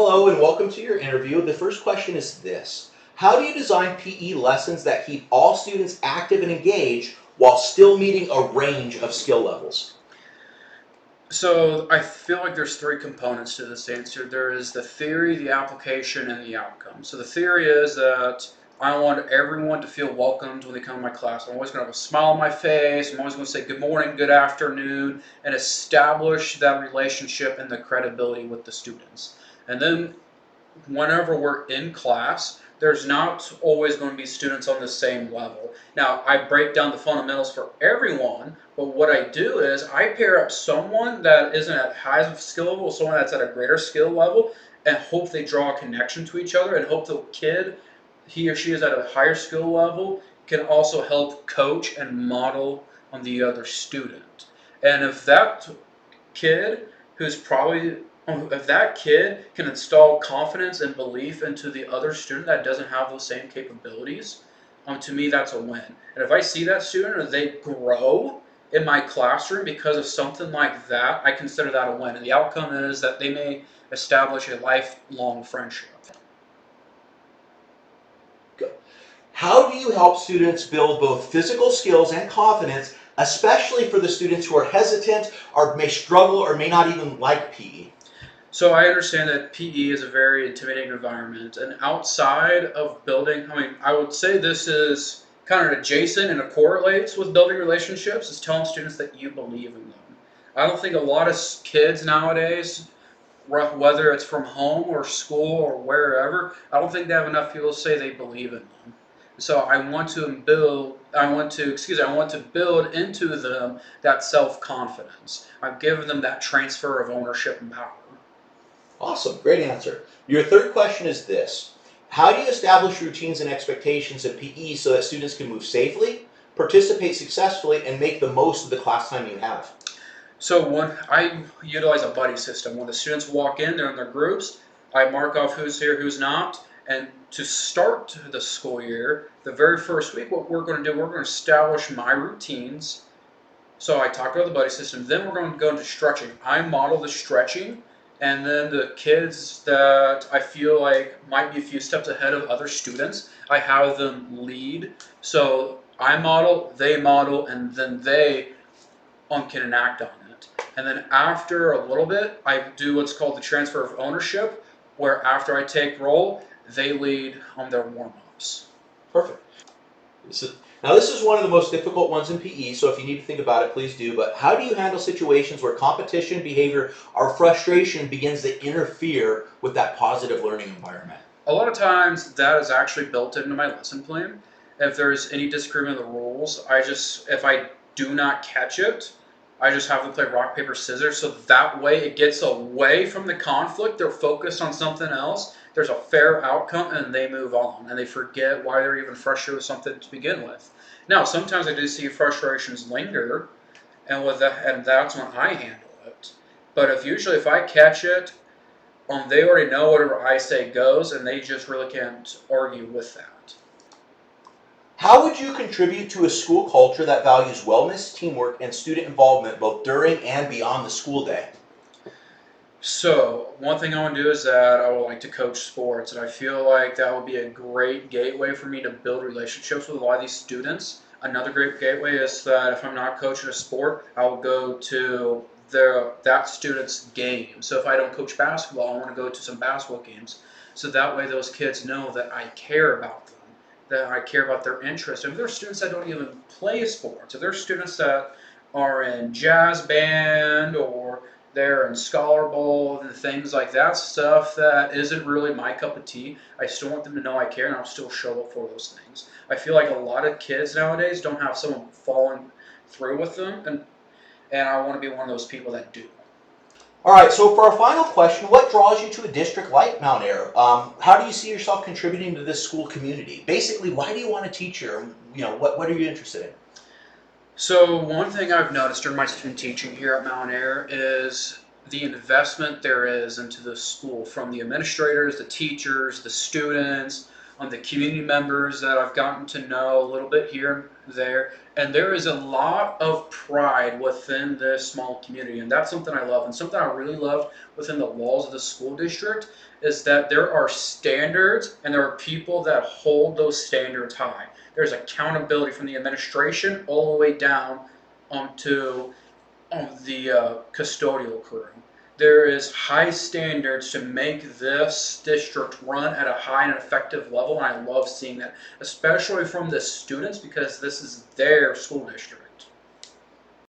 Hello and welcome to your interview. The first question is this. How do you design PE lessons that keep all students active and engaged while still meeting a range of skill levels? So I feel like there's three components to this answer. There is the theory, the application, and the outcome. So the theory is that I want everyone to feel welcomed when they come to my class. I'm always going to have a smile on my face. I'm always going to say good morning, good afternoon, and establish that relationship and the credibility with the students. And then whenever we're in class, there's not always going to be students on the same level. Now, I break down the fundamentals for everyone, but what I do is I pair up someone that isn't at high of skill level with someone that's at a greater skill level and hope they draw a connection to each other and hope the kid, he or she is at a higher skill level, can also help coach and model on the other student. And kid who's probably if that kid can install confidence and belief into the other student that doesn't have those same capabilities, to me that's a win. And if I see that student or they grow in my classroom because of something like that, I consider that a win. And the outcome is that they may establish a lifelong friendship. How do you help students build both physical skills and confidence, especially for the students who are hesitant or may struggle or may not even like PE? So I understand that PE is a very intimidating environment, and outside of building, I would say this is kind of adjacent and it correlates with building relationships, is telling students that you believe in them. I don't think a lot of kids nowadays, whether it's from home or school or wherever, I don't think they have enough people to say they believe in them. So I want to build into them that self-confidence. I've given them that transfer of ownership and power. Awesome, great answer. Your third question is this. How do you establish routines and expectations in PE so that students can move safely, participate successfully, and make the most of the class time you have? So when I utilize a buddy system, when the students walk in, they're in their groups, I mark off who's here, who's not, and to start the school year, the very first week, what we're going to do, we're going to establish my routines. So I talk about the buddy system, then we're going to go into stretching. I model the stretching, and then the kids that I feel like might be a few steps ahead of other students, I have them lead. So I model, and then they can enact on it. And then after a little bit, I do what's called the transfer of ownership, where after I take roll, they lead on their warm-ups. Perfect. Now this is one of the most difficult ones in PE, so if you need to think about it, please do. But how do you handle situations where competition, behavior, or frustration begins to interfere with that positive learning environment? A lot of times that is actually built into my lesson plan. If there's any disagreement of the rules, if I do not catch it, I just have them play rock, paper, scissors, so that way it gets away from the conflict. They're focused on something else. There's a fair outcome, and they move on, and they forget why they're even frustrated with something to begin with. Now, sometimes I do see frustrations linger, and that's when I handle it. But if I catch it, they already know whatever I say goes, and they just really can't argue with that. How would you contribute to a school culture that values wellness, teamwork, and student involvement both during and beyond the school day? So, one thing I want to do is that I would like to coach sports, and I feel like that would be a great gateway for me to build relationships with a lot of these students. Another great gateway is that if I'm not coaching a sport, I will go to that student's game. So if I don't coach basketball, I want to go to some basketball games. So that way those kids know that I care about them, that I care about their interests. If there are students that don't even play sports, if there are students that are in jazz band or they're in Scholar Bowl and things like that, stuff that isn't really my cup of tea, I still want them to know I care, and I'll still show up for those things. I feel like a lot of kids nowadays don't have someone following through with them, and I want to be one of those people that do. All right, so for our final question, what draws you to a district like Mount Ayr? How do you see yourself contributing to this school community? Basically, why do you want to teach here? What are you interested in? So one thing I've noticed during my student teaching here at Mount Ayr is the investment there is into the school from the administrators, the teachers, the students, the community members that I've gotten to know a little bit here and there. And there is a lot of pride within this small community. And that's something I love. And something I really love within the walls of the school district is that there are standards and there are people that hold those standards high. There's accountability from the administration all the way down onto the custodial crew. There is high standards to make this district run at a high and effective level, and I love seeing that, especially from the students because this is their school district.